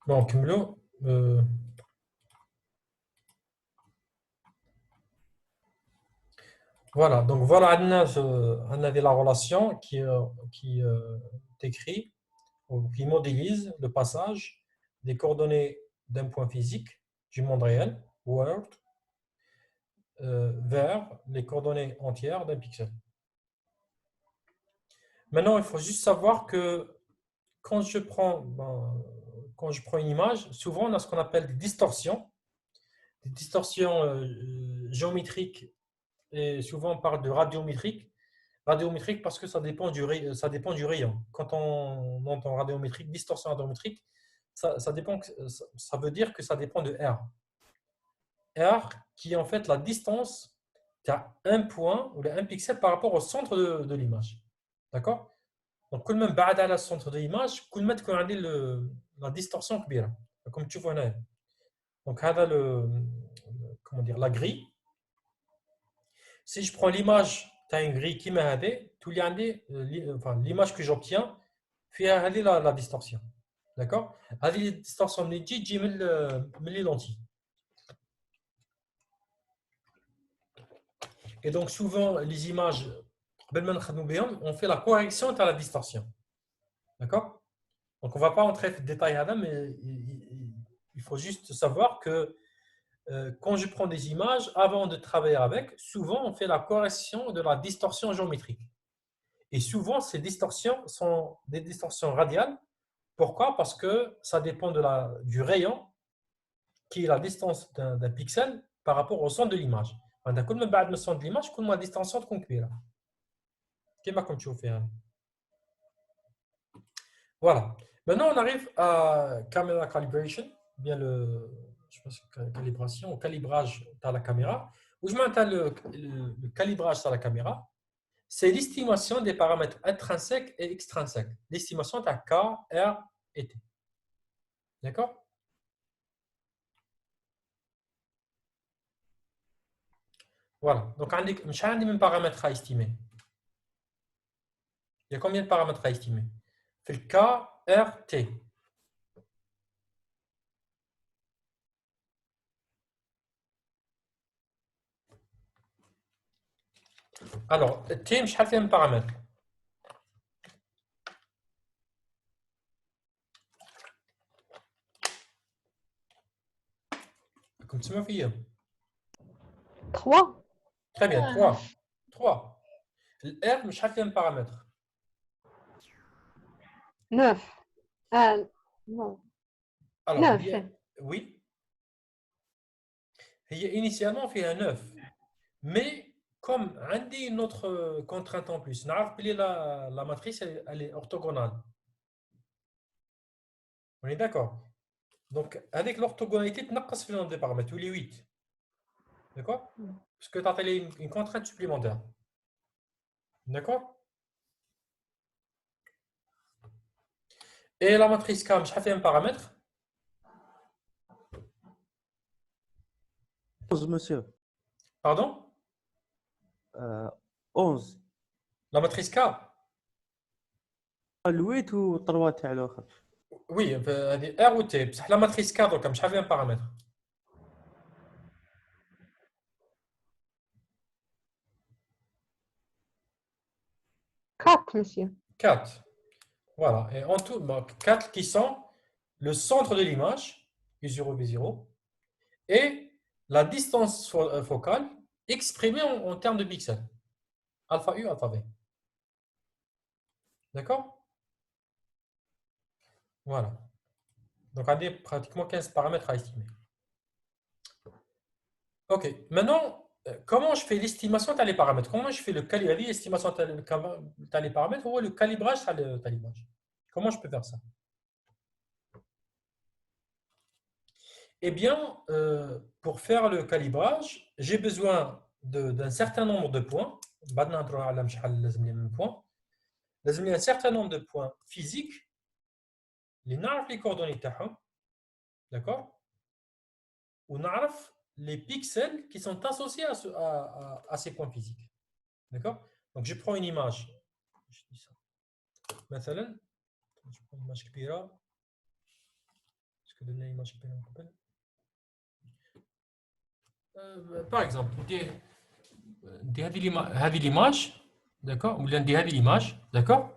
Donc, Mlo, voilà, donc voilà, on a la relation qui décrit ou qui modélise le passage des coordonnées d'un point physique du monde réel, world, vers les coordonnées entières d'un pixel. Maintenant, il faut juste savoir que quand quand je prends une image, souvent on a ce qu'on appelle des distorsions géométriques, et souvent on parle de radiométrique. Radiométrique parce que ça dépend du rayon. Quand on entend radiométrique, distorsion radiométrique, ça dépend, ça veut dire que ça dépend de R. R qui est en fait la distance qu'à un point ou un pixel par rapport au centre de l'image. D'accord? Donc, كل ما نبعد على السنتر de l'image, كل ما تكون عندي la distorsion كبيرة. Comme tu vois هنا. Donc, هذا comment dire, la grille. Si je prends l'image, tu as une grille qui m'a aidé, enfin, l'image que j'obtiens, فيها هذه la distorsion. D'accord? هذه distorsion اللي تجي من les lentilles. Et donc, souvent, les images, on fait la correction de la distorsion. D'accord? Donc, on ne va pas entrer dans le détail, mais il faut juste savoir que quand je prends des images, avant de travailler avec, souvent, on fait la correction de la distorsion géométrique. Et souvent, ces distorsions sont des distorsions radiales. Pourquoi? Parce que ça dépend du rayon, qui est la distance d'un pixel par rapport au centre de l'image. كل ما بعد من السنتر de l'image, كل ما la distorsion تكون كبيرة. Comme tu fais. Voilà. Maintenant, on arrive à camera calibration, bien je pense, calibration, au calibrage de la caméra. Où je m'entends le calibrage de la caméra, c'est l'estimation des paramètres intrinsèques et extrinsèques. L'estimation de K, R et T. D'accord? Voilà. Donc, je n'ai même paramètres à estimer. Il y a combien de paramètres à estimer? C'est le K, R, T. Alors, T, je n'ai un paramètre. Comme tu m'as fait. 3. Très bien, 3. 3. Le R, je n'ai un paramètre. 9. Non. Alors, 9. oui, initialement, on fait un 9. Mais comme on dit une autre contrainte en plus, la matrice, elle est orthogonale. On est d'accord? Donc, avec l'orthogonalité, tu n'as pas le nombre de paramètres, tous les 8. D'accord? Parce que tu as une contrainte supplémentaire. D'accord? Et la matrice CAM, je fait un paramètre. 11 monsieur. Pardon? 11. La matrice K? الويت و3 تاع الاخر. Oui, R ou T. La matrice K, donc, je fait un paramètre. 4, monsieur. 4. Voilà. Et en tout, 4 qui sont le centre de l'image, U0, V0, et la distance focale exprimée en termes de pixels. Alpha U, alpha V. D'accord? Voilà. Donc, on a pratiquement 15 paramètres à estimer. OK. Maintenant, comment je fais l'estimation de les paramètres? Comment je fais l'estimation de les paramètres ou le calibrage de l'image? Comment je peux faire ça? Eh bien, pour faire le calibrage, j'ai besoin d'un certain nombre de points. بعد نهضروا على شحال لازم لي من points. لازم لي un certain nombre de points physiques اللي نعرف les coordonnées تاعهم. D'accord? Ou نعرف les pixels qui sont associés à ces points physiques. D'accord? Donc, je prends une image. Je dis ça. مثلا, je prends une image كبيرة. Parce Par exemple, هذه l'image, d'accord, ou هذه l'image, d'accord.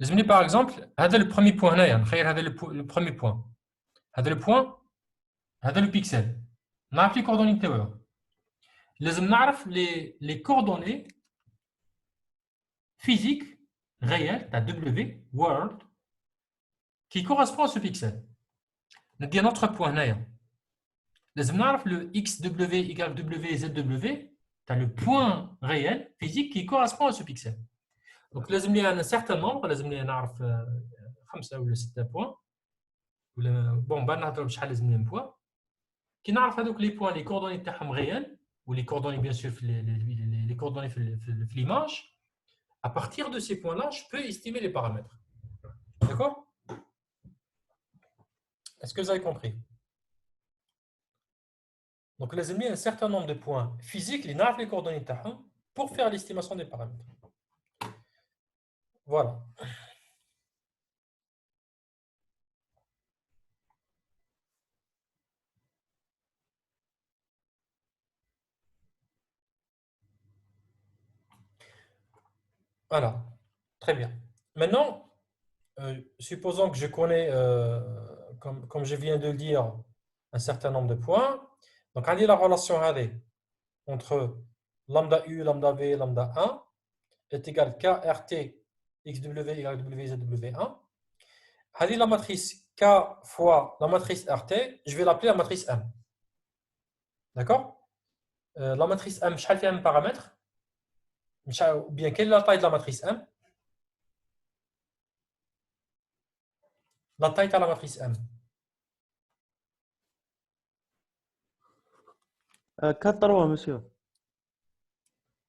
لازمني par exemple هذا le premier point هنايا، نخيل هذا le premier point، هذا le point، هذا le pixel، نعرف les coordonnées تاعو، لازم نعرف les coordonnées physiques réelles تاع W world qui correspond à ce pixel. ندير notre point هنايا، لازم نعرف le xw égale wzw تاع le point réel physique qui correspond à ce pixel. Donc لازم لي un certain nombre، لازم لي نعرف 5 ولا 6 بوان، ولا بون بعد نهضروا بشحال لازم لي بوان. كي نعرف هذوك لي بوان لي كوردوني تاعهم ريال ولي كوردوني بيان سور في لي كوردوني في l'image, à partir de ces points-là, je peux estimer les paramètres. D'accord? Est-ce que vous avez compris? Donc لازم لي un certain nombre de points physiques اللي نعرف les coordonnées تاعهم pour faire l'estimation des paramètres. Voilà. Voilà, très bien. Maintenant, supposons que je connais, comme je viens de le dire, un certain nombre de points. Donc, on dit la relation entre lambda U, lambda V, lambda 1 est égale KRT XW égale WZW1. On dit la matrice K fois la matrice RT, je vais l'appeler la matrice M. D'accord? La matrice M, شحال فيها من paramètres? Ou bien, quelle est la taille de la matrice M? La taille de la matrice M. 4-3 monsieur.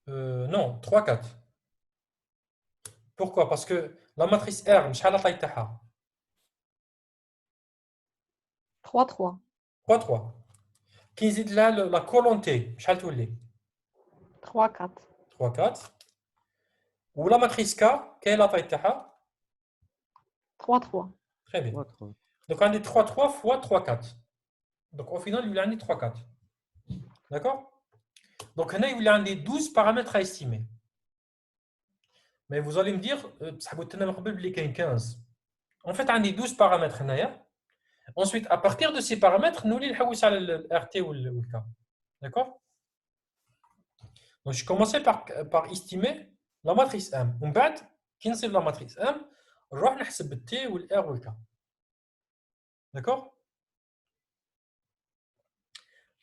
Non, 3, 4. Pourquoi? Parce que la matrice R, شحال la taille تاعها? 3, 3. 3, 3. كي نزيد لها la colonne T, شحال تولي? 3, 4. 3, 4. Ou la matrice K, quelle est la taille تاعها? 3, 3. Très bien. 3-3. Donc on dit 3, 3 fois 3, 4. Donc au final, il y a 3, 4. D'accord? Donc il y a 12 paramètres à estimer. Mais vous allez me dire, ça coûte 15. En fait, on a 12 paramètres. Ensuite, à partir de ces paramètres, nous allons faire le RT ou le K. D'accord? Donc, je commençais par estimer la matrice M. On va dire, la matrice M, on va faire le T ou le R ou le K. D'accord?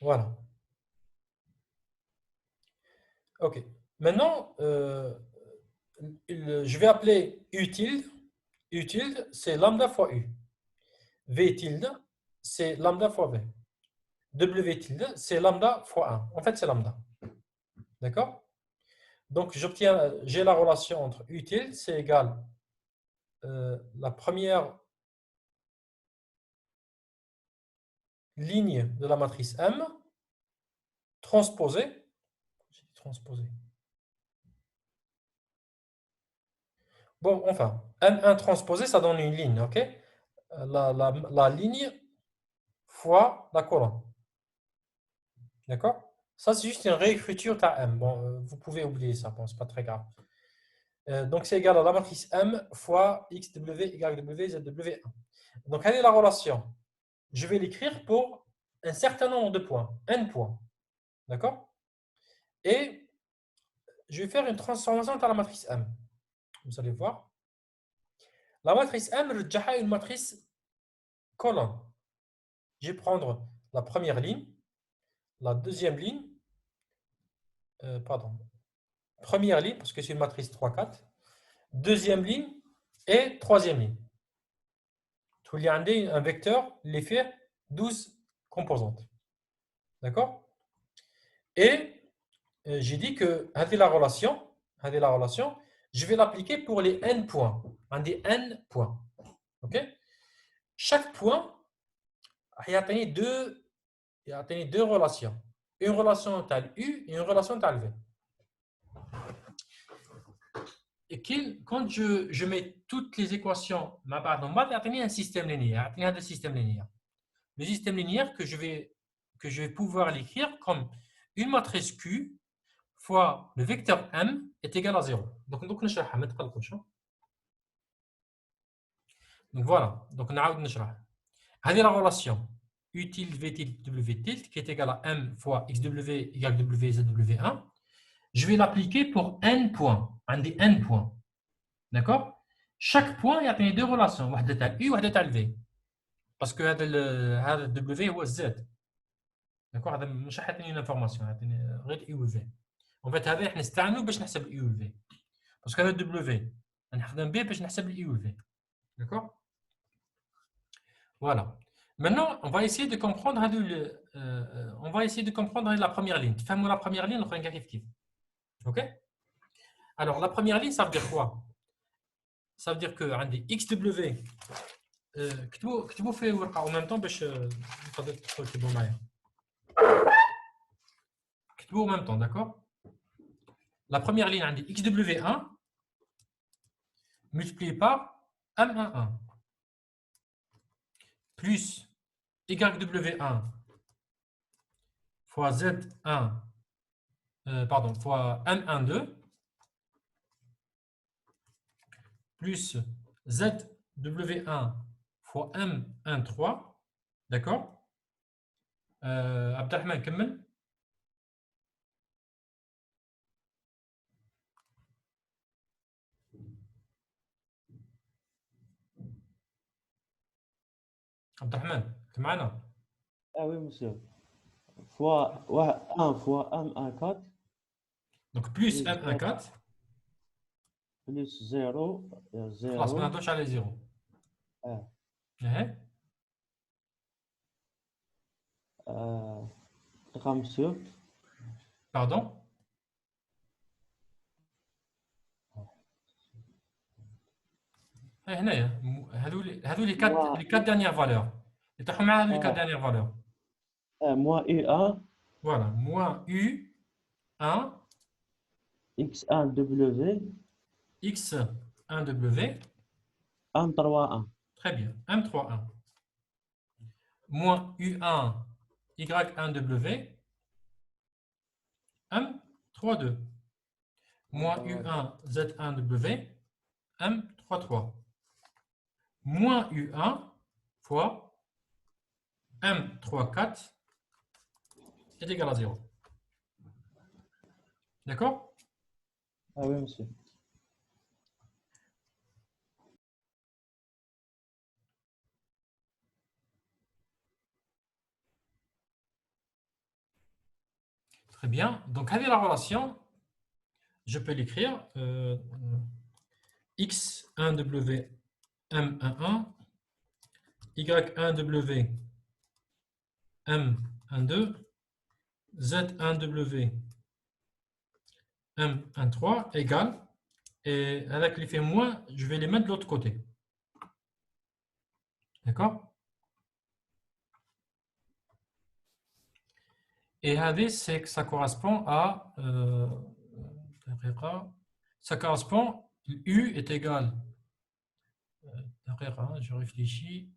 Voilà. OK. Maintenant, je vais appeler U tilde. U tilde, c'est lambda fois U. V tilde, c'est lambda fois V. W tilde, c'est lambda fois 1. En fait, c'est lambda. D'accord? Donc, j'ai la relation entre U tilde, c'est égal la première ligne de la matrice M transposée. Bon, enfin, M1 transposé, ça donne une ligne, ok? La ligne fois la colonne. D'accord? Ça, c'est juste une réécriture de M. Bon, vous pouvez oublier ça, bon, c'est pas très grave. Donc, c'est égal à la matrice M fois XW égale WZW1. Donc, quelle est la relation? Je vais l'écrire pour un certain nombre de points, N points. D'accord? Et je vais faire une transformation dans la matrice M. Vous allez voir. La matrice M est une matrice colonne. Je vais prendre la première ligne, la deuxième ligne, première ligne, parce que c'est une matrice 3, 4, deuxième ligne et troisième ligne. Il y a un vecteur, l'effet 12 composantes. D'accord? Et j'ai dit que la relation, je vais l'appliquer pour les n points. Un des n points. OK? Chaque point, il y a deux relations. Une relation telle U et une relation telle V. quand je mets toutes les équations, il y a un système linéaire. Il y a un système linéaire. Le système linéaire que je vais pouvoir l'écrire comme une matrice Q fois le vecteur M est égal à 0. Donc, voilà. Donc, on a la relation U tilde V tilde W tilde qui est égale à M fois XW égale W ZW1. Je vais l'appliquer pour N points. Un des N points. D'accord? Chaque point, il y a deux relations. Une est U, une est V. Parce que le W est Z. D'accord? مش حاطين une information. غير U و V. En fait, هذا احنا نستعملوا باش نحسب U و V. Parce que هذا W نخدم به باش نحسب U و V. D'accord? Voilà. Maintenant, on va essayer de comprendre la première ligne. Fais-moi la première ligne, on va OK? Alors, la première ligne, ça veut dire quoi? Ça veut dire que XW كتبوا في ورقه en même temps باش تقدروا تكتبوا معايا. كتبوا en même temps, d'accord? La première ligne عندي XW1 multiplié par M11 plus YW1 fois Z1 fois M12 plus ZW1 fois M13, d'accord? Abdelrahman, كمل. Abdelrahman, tu es là? Ah oui, monsieur. Fois 1 fois M14 Donc plus M14 plus 0, خلاص ما 0. نهضرش على 0. monsieur. Pardon? هنايا هذو les quatre dernières valeurs. يطيحوا مع هذو les quatre dernières valeurs. Moins U1 Voilà, moins U1 X1W X1W M31. très bien, M31 moins U1 Y1W M32 moins U1 Z1W M33 moins U1 fois M34 est égal à 0. D'accord? Ah oui, monsieur. Très bien. Donc, avec la relation, je peux l'écrire X1W M11 Y1W M12 Z1W M13 égale, et avec l'effet moins, je vais les mettre de l'autre côté. D'accord? Et AV, c'est que ça correspond à ça correspond, U est égal, je réfléchis,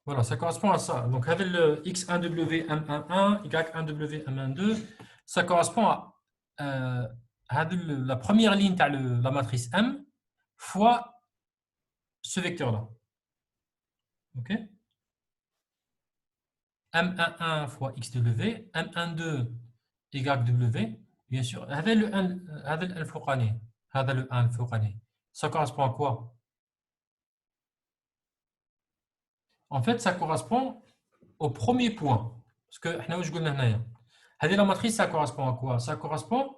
voilà, ça correspond à ça. Donc, avec le X1W M11, Y1W M12, ça correspond à la première ligne de la matrice M fois ce vecteur-là. OK? M11 fois XW, M12 YW, bien sûr. Avec le 1 فوقاني, هذا le 1 فوقاني. Ça correspond à quoi? En fait, ça correspond au premier point. Parce que la matrice, ça correspond à quoi? Ça correspond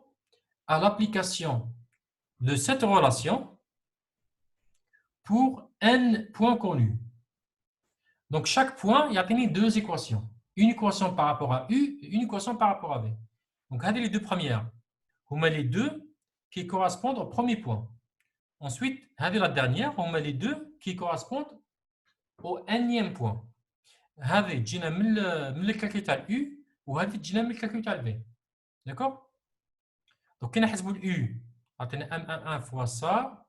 à l'application de cette relation pour n points connus. Donc, chaque point, il y a deux équations. Une équation par rapport à U et une équation par rapport à V. Donc, regardez les deux premières. On met les deux qui correspondent au premier point. Ensuite, regardez la dernière, on met les deux qui correspondent au nème point. هذه تجينا من الكالكول تاع U وهذه تجينا من الكالكول تاع V. D'accord? Donc كي نحسبوا الU عطينا M11 fois ça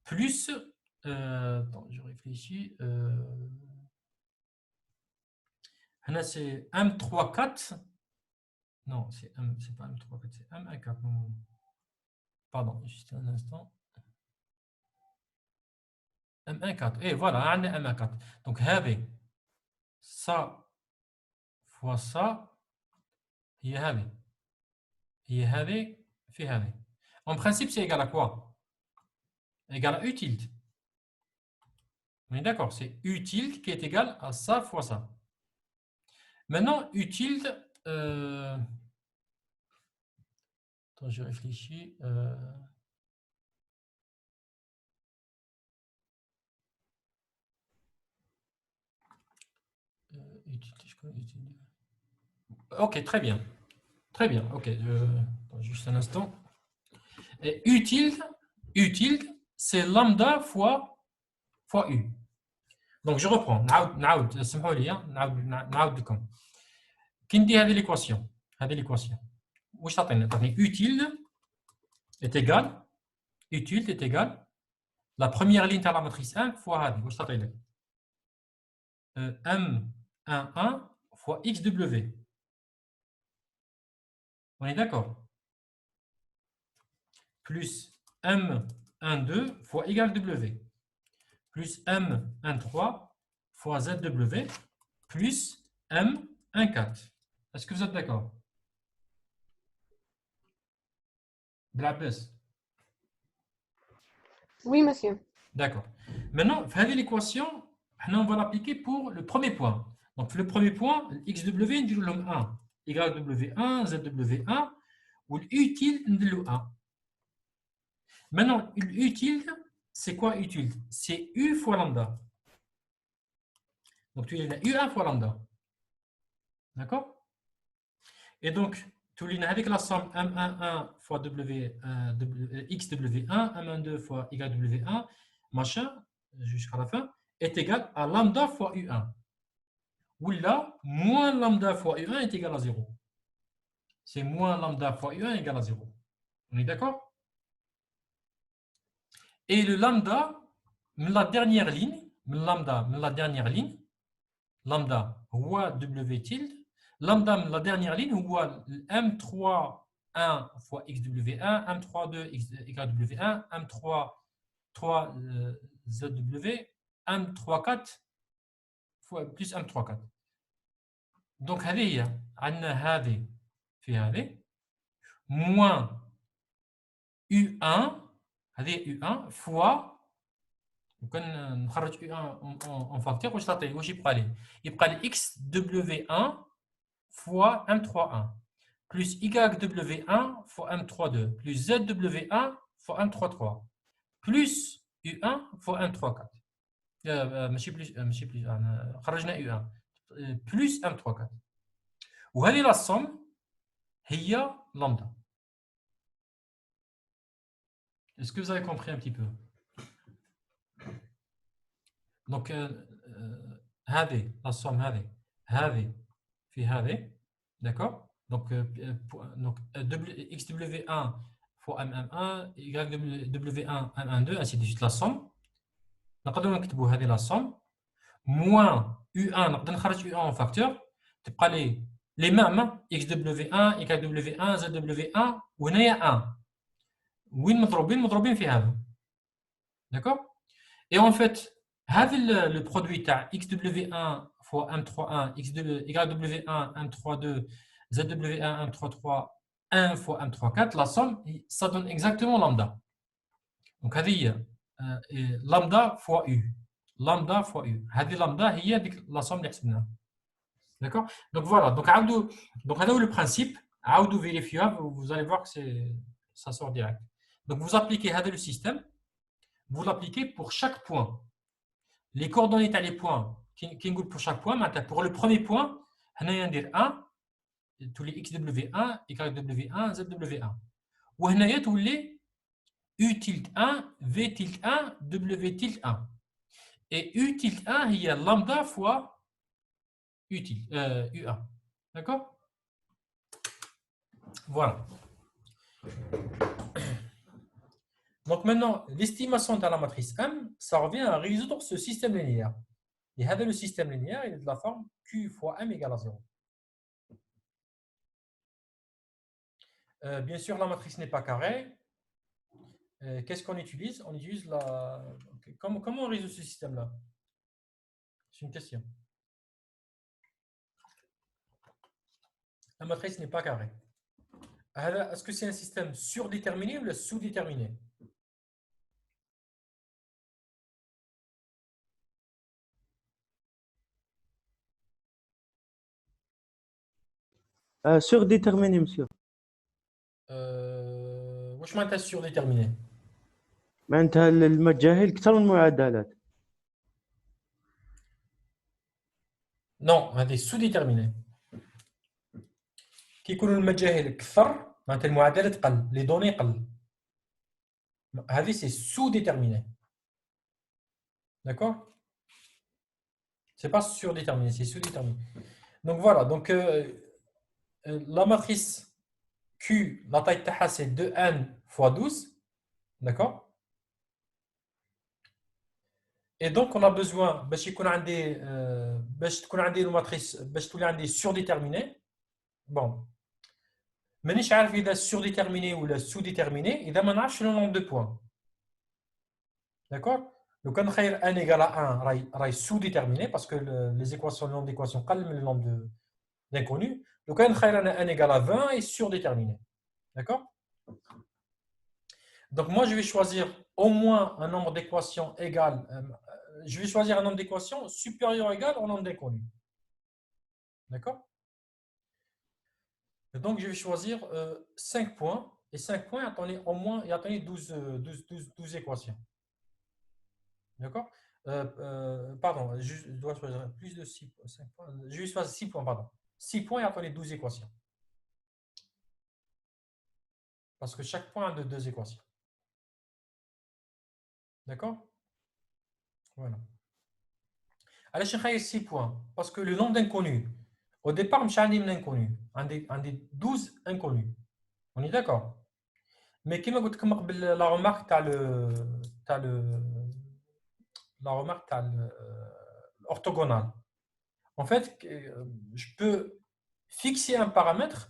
plus attends, je réfléchis هنا c'est M34 non, c'est pas M34, c'est M14. Non. Pardon, juste un instant. M14. Et voilà, on a M14. Donc, هذه ça fois ça هي هذه في هذه. En principe, c'est égal à quoi? Égal à U tilde. On est d'accord, c'est U tilde qui est égal à ça fois ça. Maintenant, U tilde. Attends, je réfléchis. Ok, très bien. Très bien, ok. Juste un instant. Et U tilde, c'est lambda fois U. Donc, je reprends. نعاود سمحوا لي نعاود لكم. كي ندير هذه l'équation. واش تعطيني؟ تعطيني U tilde est égal la première ligne de la matrice 1 fois هذه. واش تعطي لك؟ M11 fois XW. On est d'accord? Plus M12 fois égal W. Plus M13 fois ZW. Plus M14. Est-ce que vous êtes d'accord? Blabès. Oui, monsieur. D'accord. Maintenant, l'équation, on va l'appliquer pour le premier point. Donc, le premier point, XW, on dit le 1. YW1, ZW1, ou l'U tilde, on dit le 1. Maintenant, U tilde, c'est quoi U tilde? C'est U fois lambda. Donc, tu as U1 fois lambda. D'accord? Et donc, tu as avec la somme M11 fois XW1, M12 fois YW1, machin, jusqu'à la fin, est égal à lambda fois U1. Ou là, moins lambda fois U1 est égal à 0. C'est moins lambda fois U1 égale à 0. On est d'accord? Et le lambda, la dernière ligne, lambda, W tilde, lambda, la dernière ligne, M31 fois XW1, M32 YW1, M33 ZW, M34 fois plus M34. Donc, هذه هذه في هذه moins U1 هذه U1 fois وكان نخرج U1 en facteur واش تعطي واش يبقى لي؟ يبقى لي XW1 fois M31 plus YW1 fois M32 plus ZW1 fois M33 plus U1 fois M34 ماشي بليس خرجنا U1 plus M34 وهذه لا somme هي lambda. Est-ce que vous avez compris un petit peu? Donc, هذه la somme هذه في هذه, d'accord? Donc, XW1 fois MM1, YW1 MM2, ainsi de suite la somme. نقدر نكتبوا هذه la somme moins U1 نقدر نخرج U1 en facteur تبقى لي les mêmes XW1, YW1, ZW1 وهنايا 1 وين مضروبين في هذا. D'accord? Et en fait, le produit تاع XW1 fois M31, YW1, M32, ZW1, M33, 1 fois M34, la somme, ça donne exactement lambda. Donc, هذه lambda fois U. Lambda fois U. هذه lambda هي la somme اللي حسبناها. D'accord? Donc voilà. Donc, هذا هو le principe. عاودوا vérifier, vous allez voir que ça sort direct. Donc, vous appliquez le système, vous l'appliquez pour chaque point. Les coordonnées à les points, pour chaque point, pour le premier point, on a 1, tous les XW1, YW1, ZW1. Ou on a tous les U tilde 1, V tilde 1, W tilde 1. Et U tilde 1, il y a lambda fois U tilde, U1. D'accord? Voilà. Donc maintenant, l'estimation de la matrice M, ça revient à résoudre ce système linéaire. Et le système linéaire, il est de la forme Q fois M égale à 0. Bien sûr, la matrice n'est pas carrée. Qu'est-ce qu'on utilise? On utilise la... Comment on résout ce système-là? C'est une question. La matrice n'est pas carrée. Est-ce que c'est un système surdéterminé ou sous-déterminé? Surdéterminé, monsieur. واش معناتها surdéterminé? معناتها المجاهيل أكثر من المعادلات. Non, هذه sous-déterminé. كي يكونوا المجاهيل كثر معناتها المعادله تقل، لي دوني قل. هذه سي sous-déterminé. D'accord? C'est pas surdéterminé, c'est sous-déterminé. Donc voilà, donc la matrice Q, la taille de c'est 2n fois 12. D'accord? Et donc on a besoin, باش يكون عندي باش تكون عندي الماتريس باش تولي عندي surdéterminé. Bon. مانيش عارف اذا surdéterminé ولا sous-déterminé اذا ما نعرفش le nombre de points. D'accord? لو كان نخير n égale à 1 راهي sous-déterminé parce que les équations, le nombre d'équations قل من le nombre d'inconnus. لو كان نخير انا n égale à 20 est surdéterminé. D'accord? Donc moi je vais choisir au moins un nombre d'équations égal. Je vais choisir un nombre d'équations supérieur ou égal au nombre d'inconnus. D'accord? Donc je vais choisir 5 points. Et 5 points, attendez au moins 12 équations. D'accord? Pardon, je dois choisir plus de 6 points. 5 points. Je vais choisir 6 points, pardon. 6 points et attendez 12 équations. Parce que chaque point a de 2 équations. D'accord? Voilà. Alors, je vais 6 points. Parce que le nombre d'inconnus, au départ, je suis un inconnu. Un des 12 inconnus. On est d'accord? Mais comme je vous ai dit, la remarque, la remarque orthogonale. En fait, je peux fixer un paramètre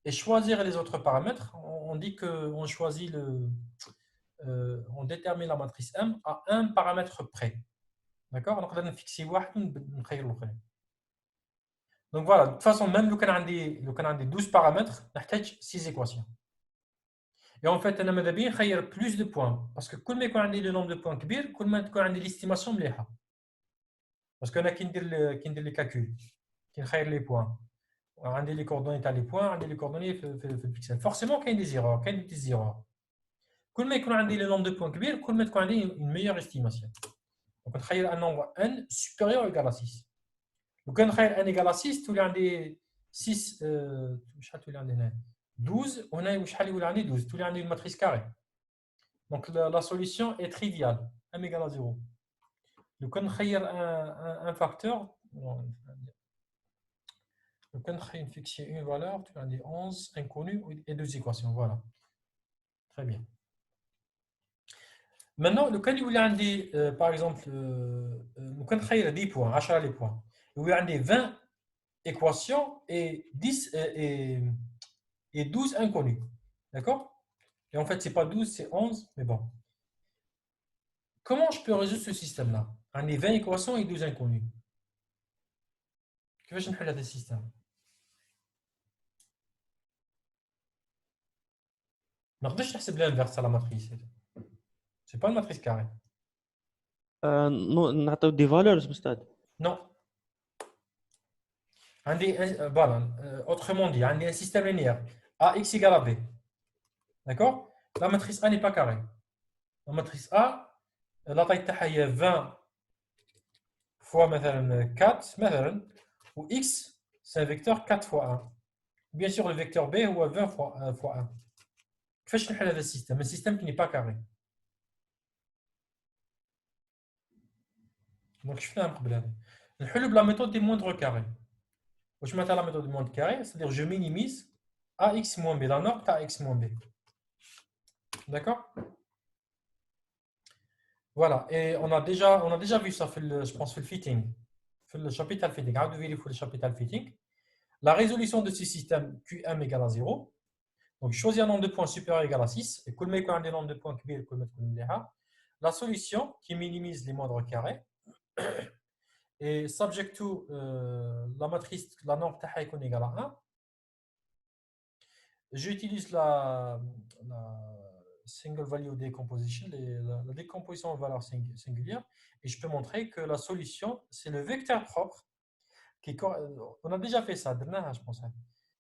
et choisir les autres paramètres. On dit qu'on choisit on détermine la matrice M à un paramètre près. D'accord? Donc, on va fixer donc voilà, de toute façon, même le canal des 12 paramètres, il y a 6 équations. Et en fait, on a plus de points. Parce que quand on a le nombre de points كبير, quand on a l'estimation مليحة. Parce qu'on a qui dit les calculs, qui خير les points. On a les coordonnées à les points, on a les coordonnées في البيكسل. Forcément, il y a des erreurs, il y a des petites erreurs. Quand on a le nombre de points كبير, quand on a une meilleure estimation. Donc, on a un nombre n supérieur ou égal à 6. Donc, quand on a n égal à 6, tu as 6, 12, on a 12, tu as une matrice carrée. Donc, la solution est triviale, m égale à 0. Donc, quand on a un facteur, donc, quand on a fixé une valeur, tu as 11 inconnus et 2 équations. Voilà. Très bien. Maintenant, le cas où il y a par exemple, quand on a 10 points, 10 les points, où il y a 20 équations et 10 et 12 inconnus. D'accord? Et en fait, ce n'est pas 12, c'est 11, mais bon. Comment je peux résoudre ce système-là? On a 20 équations et 12 inconnus. Que vais-je faire de ce système? Je vais نحسب l'inverse à la matrice. Ce n'est pas une matrice carrée. نعطيو دي فالورز أستاذ. Non. Voilà. Autrement dit, on a un système linéaire. AX égale à B. D'accord? La matrice A n'est pas carrée. La matrice A, la taille est 20 fois 4, où X, c'est un vecteur 4 fois 1. Bien sûr, le vecteur B est 20 fois 1. كيفاش نحل هذا السيستم؟ un système qui n'est pas carré. Donc, je fais un problème. La méthode des moindres carrés. Je mets la méthode des moindres carrés, c'est-à-dire je minimise ax moins b, la norme à x moins b. D'accord? Voilà. Et on a déjà vu ça, je pense, le fitting. Le chapitre fitting. On vérifier le chapitre fitting. La résolution de ce système QM égale à 0. Donc, je choisis un nombre de points supérieur ou égal à 6. Et كل ما يكون عندي nombre de points كبير كل ما تكون مليحة. La solution qui minimise les moindres carrés. Et subject to la matrice, la norme تاعها يكون égale à 1. J'utilise la single value decomposition, la décomposition en valeur singulière, et je peux montrer que la solution, c'est le vecteur propre on a déjà fait ça, je pense.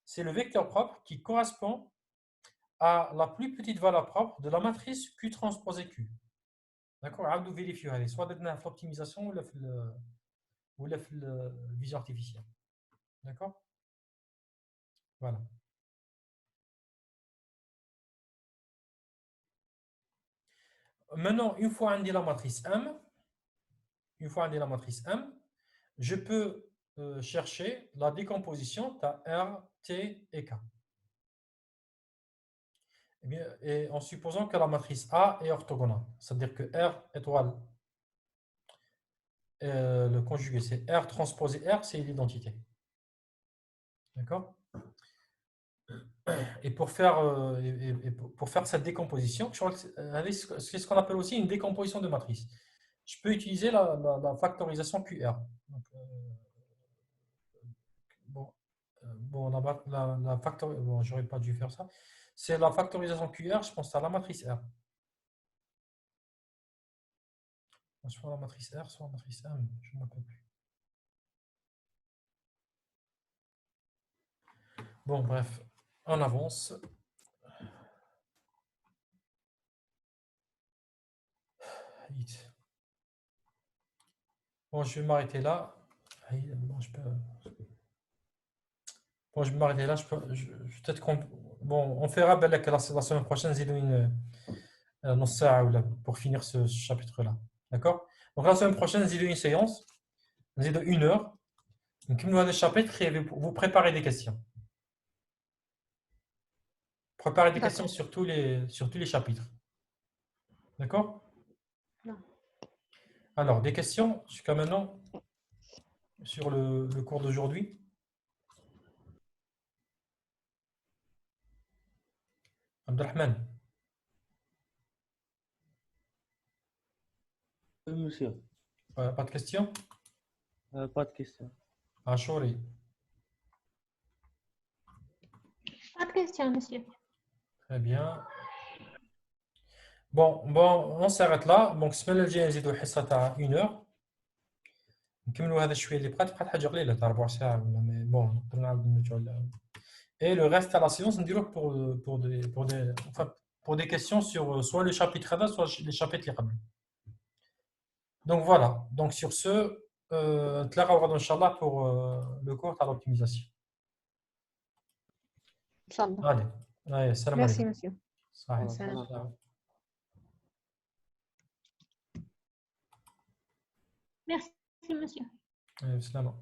C'est le vecteur propre qui correspond à la plus petite valeur propre de la matrice Q transposée Q. D'accord? On vérifier soit dans l'optimisation ou la vision artificielle. D'accord? Voilà. Maintenant, une fois on dit la matrice M, je peux chercher la décomposition de R, T et K. Eh bien, et en supposant que la matrice A est orthogonale, c'est-à-dire que R étoile, le conjugué, c'est R transposé R, c'est l'identité. D'accord? Et pour faire cette décomposition, c'est ce qu'on appelle aussi une décomposition de matrice. Je peux utiliser la factorisation QR. Donc, bon, j'aurais pas dû faire ça. C'est la factorisation QR, je pense à la matrice R. Soit la matrice R, soit la matrice M, je ne me rappelle plus. Bon, bref, on avance. Bon, je vais m'arrêter là. Bon, je vais m'arrêter là. Peut-être qu'on on fera la semaine prochaine pour finir ce chapitre-là. D'accord? Donc la semaine prochaine, une séance, de 1 heure. Donc, nous avons des chapitres et vous préparez des questions. Préparez des questions sur tous les chapitres. D'accord? Alors, des questions jusqu'à maintenant sur le cours d'aujourd'hui. Abdelrahman. Monsieur. Pas de questions? Pas de question. Achouri. Pas de question, monsieur. Très bien. Bon, on s'arrête là. Donc, semaine الجاية نزيدو حصة تاع 1 heure. نكملوا هذا الشوية اللي بقات حاجة قليلة تاع 4 ساعة ولا مي بون نقدروا نعاودو نرجعوا Et le reste à la séance, on dirait pour des questions sur soit le chapitre 1, soit les chapitres les câbles. Donc voilà. Donc sur ce, Clara aura Inch'Allah pour le cours à l'optimisation. Allez, salam Merci, alaikum. monsieur. Salam. Merci, monsieur. Salam.